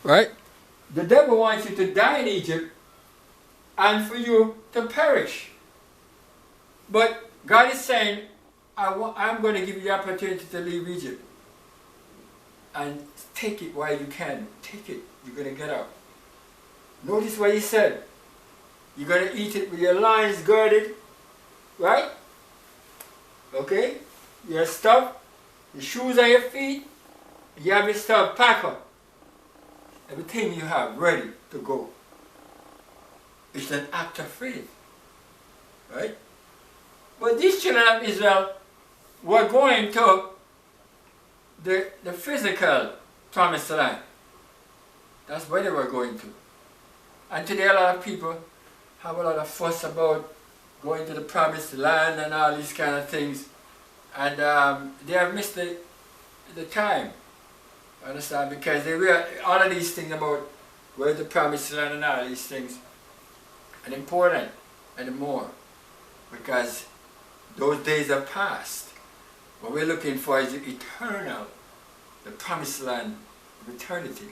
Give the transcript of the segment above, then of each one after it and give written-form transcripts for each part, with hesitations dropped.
right? The devil wants you to die in Egypt and for you to perish. But God is saying, I'm going to give you the opportunity to leave Egypt. And take it while you can. Take it. You're going to get out. Notice what he said. You're going to eat it with your loins girded. Right? Okay? Your stuff. Your shoes on your feet. You have your stuff packed up. Everything you have ready to go. It's an act of faith. Right? But these children of Israel were going to the physical promised land. That's where they were going to. And today a lot of people have a lot of fuss about going to the promised land and all these kind of things. And they have missed the time. Understand? Because they realize all of these things about where the promised land and all these things are important anymore. Because those days are past. What we're looking for is the eternal, the promised land of eternity.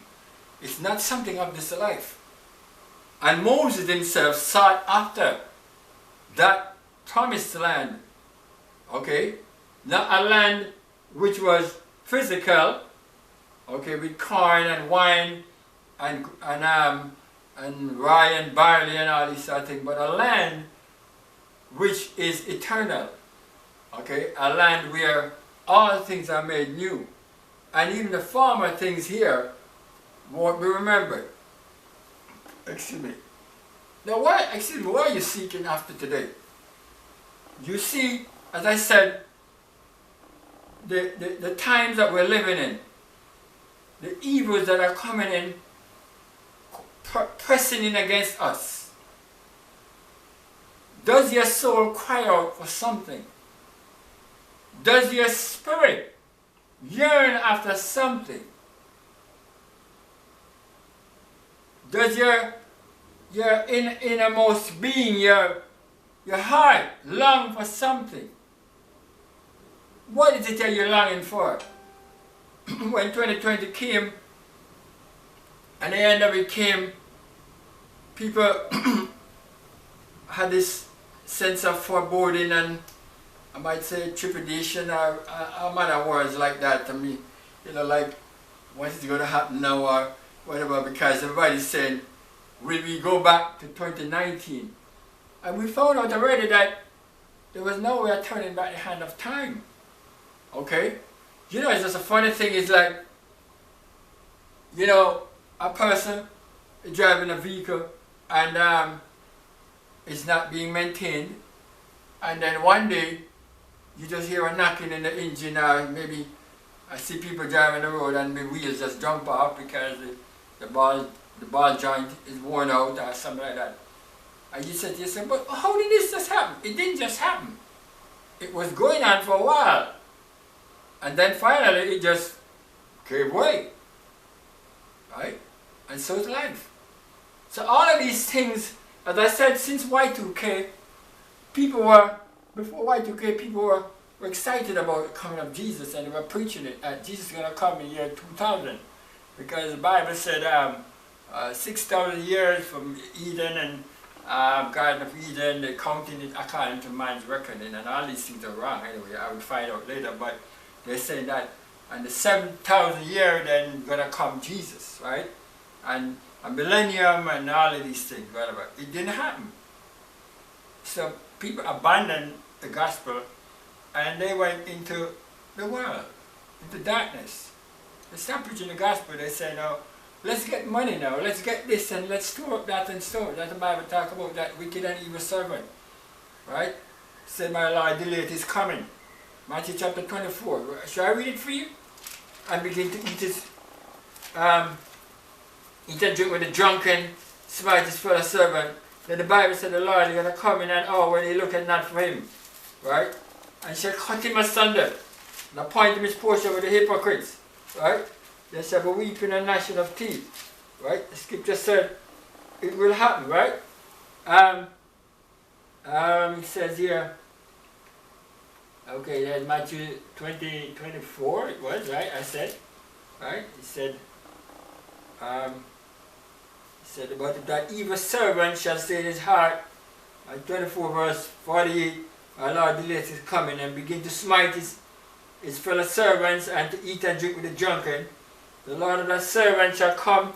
It's not something of this life. And Moses himself sought after that promised land. Okay? Not a land which was physical, okay, with corn and wine and rye and barley and all these sort of things, but a land which is eternal. Okay, a land where all things are made new. And even the former things here won't be remembered. Excuse me. Now what are you seeking after today? You see, as I said, the times that we're living in, the evils that are coming in, pressing in against us. Does your soul cry out for something? Does your spirit yearn after something? Does your innermost being, your heart long for something? What is it that you're longing for? When 2020 came, and the end of it came, people had this sense of foreboding and I might say trepidation or other words like that to me. You know, like, what is going to happen now or whatever, because everybody's saying, will we go back to 2019? And we found out already that there was no way of turning back the hand of time. Okay? You know, it's just a funny thing, is like, you know, a person is driving a vehicle and it's not being maintained, and then one day you just hear a knocking in the engine, or maybe I see people driving the road and the wheels just jump off because the ball joint is worn out or something like that. And you said to yourself, but how did this just happen? It didn't just happen. It was going on for a while. And then finally it just gave way. Right? And so is life. So all of these things, as I said, since Y2K, before Y2K, people were excited about the coming of Jesus, and they were preaching it, that Jesus is going to come in the year 2000. Because the Bible said 6,000 years from Eden and Garden of Eden, they're counting it according to man's reckoning, and all these things are wrong anyway. I will find out later, but they're saying that in the 7,000 year then going to come Jesus, right? And a millennium and all of these things, whatever. It didn't happen. So people abandoned the gospel and they went into the world, into darkness. They stopped preaching the gospel. They say, no, let's get money now, let's get this and let's store up that and store it. That the Bible talk about that wicked and evil servant. Right? Said, my Lord, delayed his coming. Matthew chapter 24. Shall I read it for you? And begin to eat his eat and drink with the drunken, smite his fellow servant. Then the Bible said the Lord is going to come in an hour when he looketh not for him. Right? And shall cut him asunder, and appoint him his portion with the hypocrites. Right? There shall be weeping and gnashing of teeth. Right? The scripture said it will happen, right? It says here, okay, that's Matthew 20:24 it was, right? I said, right? It said, He said about it, that evil servant shall say in his heart, 24 verse 48, our Lord delays his coming and begin to smite his fellow servants and to eat and drink with the drunken. The Lord of that servant shall come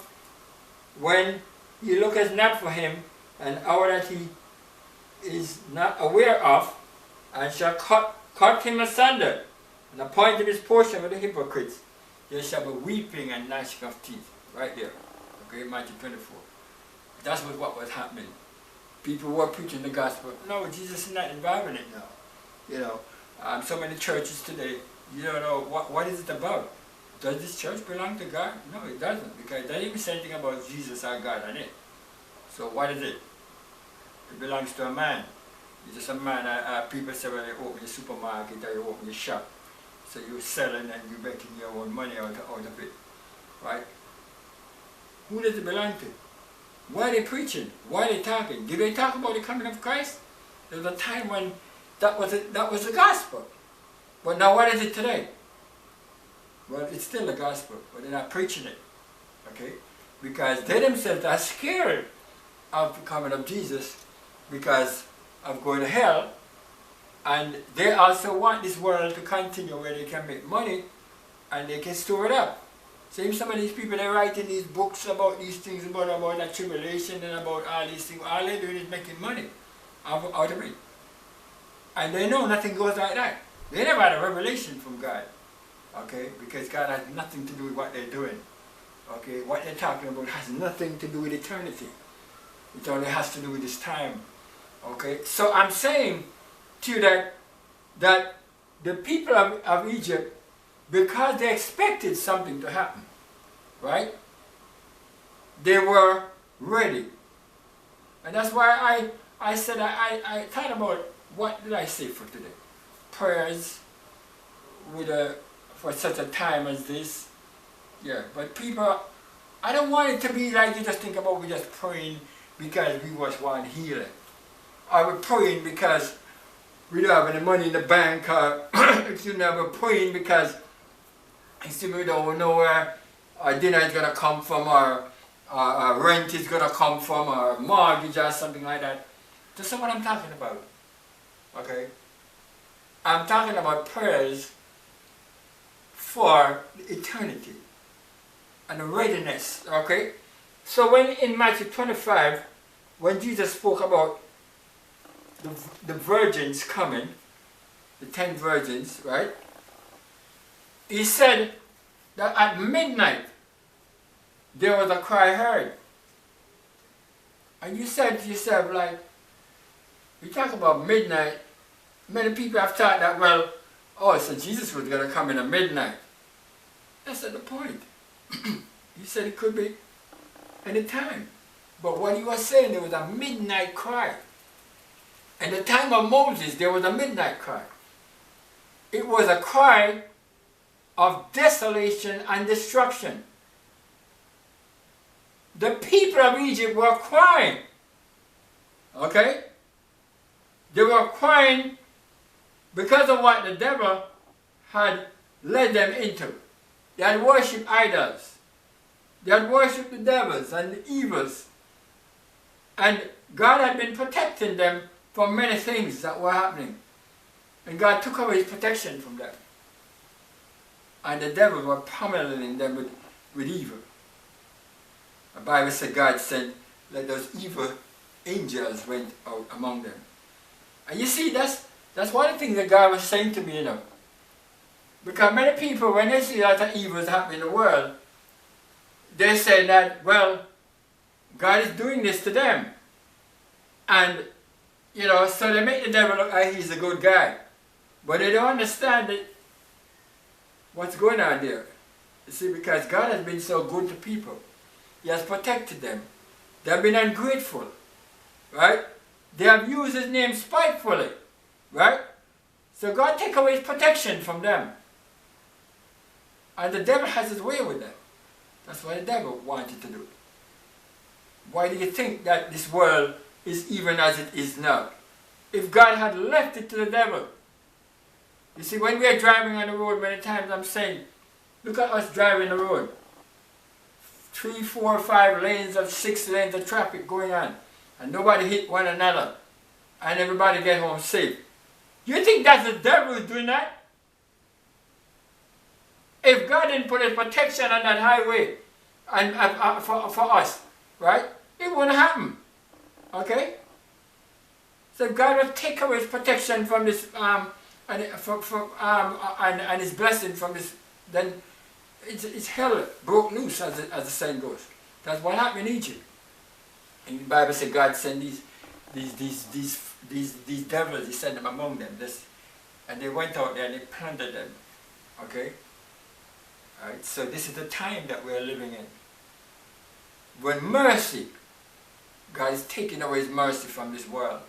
when he looketh not for him, an hour that he is not aware of, and shall cut him asunder, and appoint him his portion with the hypocrites. There shall be weeping and gnashing of teeth. Right there. Okay, Matthew 24. That's what was happening. People were preaching the gospel. No, Jesus is not involved in it now. You know, so many churches today, you don't know what is it about. Does this church belong to God? No, it doesn't, because it doesn't even say anything about Jesus or God in it. So what is it? It belongs to a man. It's just a man. People say when you open your supermarket or you open your shop, so you're selling and you're making your own money out of it. Right? Who does it belong to? Why are they preaching? Why are they talking? Did they talk about the coming of Christ? There was a time when that was the gospel. But now what is it today? Well, it's still the gospel, but they're not preaching it. Okay? Because they themselves are scared of the coming of Jesus because of going to hell, and they also want this world to continue where they can make money and they can store it up. Same some of these people, they're writing these books about these things, about that tribulation and about all these things. All they're doing is making money out of it. And they know nothing goes like that. They never had a revelation from God. Okay? Because God has nothing to do with what they're doing. Okay? What they're talking about has nothing to do with eternity. It only has to do with this time. Okay? So I'm saying to you that the people of Egypt, because they expected something to happen, right? They were ready. And that's why I said I thought about what did I say for today? Prayers for such a time as this. Yeah, but people, I don't want it to be like you just think about we just praying because we just want healing. Or we're praying because we don't have any money in the bank, or we're praying because we don't know where our dinner is going to come from, or our rent is going to come from, or mortgage or something like that. That's not what I'm talking about. Okay? I'm talking about prayers for eternity and readiness. Okay? So when in Matthew 25, when Jesus spoke about the virgins coming, the 10 virgins, right? He said that at midnight there was a cry heard. And you said to yourself, like, we talk about midnight, many people have thought that, well, oh, so Jesus was going to come in at midnight. That's not the point. He said it could be any time. But what he was saying, there was a midnight cry. In the time of Moses, there was a midnight cry. It was a cry of desolation and destruction. The people of Egypt were crying. Okay? They were crying because of what the devil had led them into. They had worshipped idols. They had worshipped the devils and the evils. And God had been protecting them from many things that were happening. And God took away his protection from them. And the devil were pummeling them with evil. The Bible said God said, let those evil angels went out among them. And you see, that's one of the things that God was saying to me, you know. Because many people, when they see that evil is happening in the world, they say that, well, God is doing this to them. And, you know, so they make the devil look like he's a good guy. But they don't understand that what's going on there. You see, because God has been so good to people. He has protected them. They have been ungrateful. Right? They have used his name spitefully. Right? So God take away his protection from them. And the devil has his way with them. That's what the devil wanted to do. Why do you think that this world is even as it is now? If God had left it to the devil. You see, when we are driving on the road, many times I'm saying, look at us driving the road. 3, 4, 5 lanes of 6 lanes of traffic going on, and nobody hit one another, and everybody get home safe. You think that's the devil who's doing that? If God didn't put a protection on that highway and for us, right, it wouldn't happen. Okay? So God will take away his protection from this and his blessing from this, then it's hell broke loose, as the saying goes. That's what happened in Egypt. And the Bible says God sent these devils, he sent them among them. And they went out there and they plundered them. Okay? Alright, so this is the time that we are living in. When mercy, God is taking away his mercy from this world.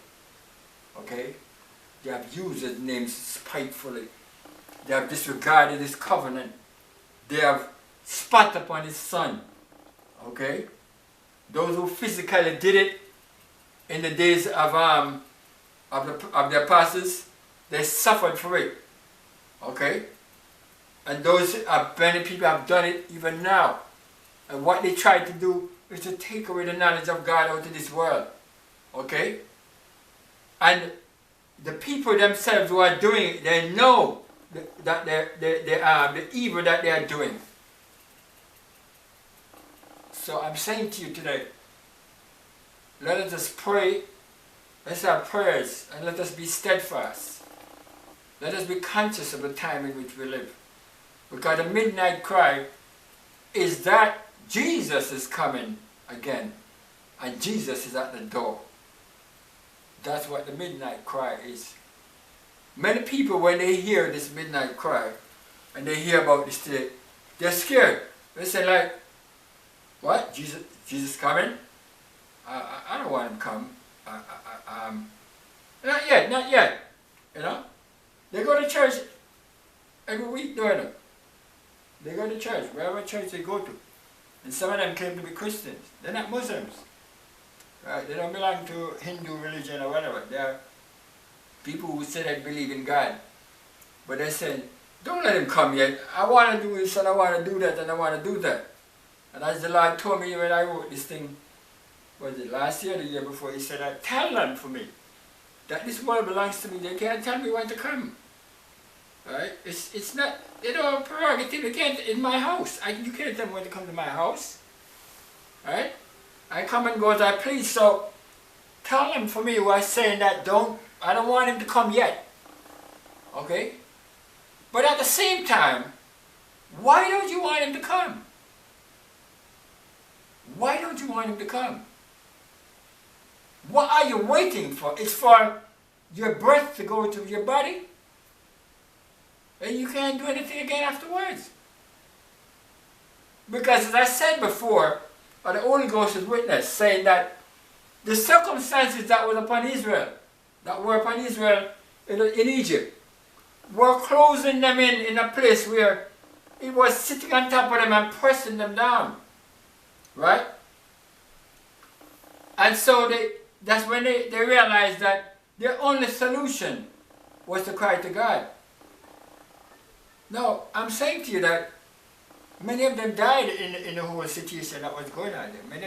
Okay? They have used his name spitefully. They have disregarded his covenant. They have spat upon his son. Okay? Those who physically did it in the days of the apostles, they suffered for it. Okay? And many people have done it even now. And what they try to do is to take away the knowledge of God out of this world. Okay? And the people themselves who are doing it, they know that the evil that they are doing. So I'm saying to you today, let us just pray, let's have prayers, and let us be steadfast. Let us be conscious of the time in which we live. Because the midnight cry is that Jesus is coming again, and Jesus is at the door. That's what the midnight cry is. Many people, when they hear this midnight cry, and they hear about this today, they're scared. They say like, what? Jesus coming? I don't want him to come. Not yet. You know? They go to church every week, don't they? They go to church, wherever church they go to. And some of them claim to be Christians. They're not Muslims. Right? They don't belong to Hindu religion or whatever. They're people who say they believe in God. But they say, don't let him come yet. I want to do this and I want to do that and I want to do that. And as the Lord told me when I wrote this thing, was it last year or the year before, he said, tell them for me that this world belongs to me. They can't tell me when to come. Right? It's not, they don't have prerogative. You can't, in my house. You can't tell me when to come to my house. Right? I come and go as I please. So tell them for me who are saying that I don't want him to come yet. Okay? But at the same time, why don't you want him to come? Why don't you want him to come? What are you waiting for? It's for your breath to go to your body? And you can't do anything again afterwards. Because as I said before, the Holy Ghost is witness, saying that the circumstances that were upon Israel in Egypt, were closing them in a place where it was sitting on top of them and pressing them down. Right? And so that's when they realized that their only solution was to cry to God. Now, I'm saying to you that many of them died in the whole situation that was going on there. Many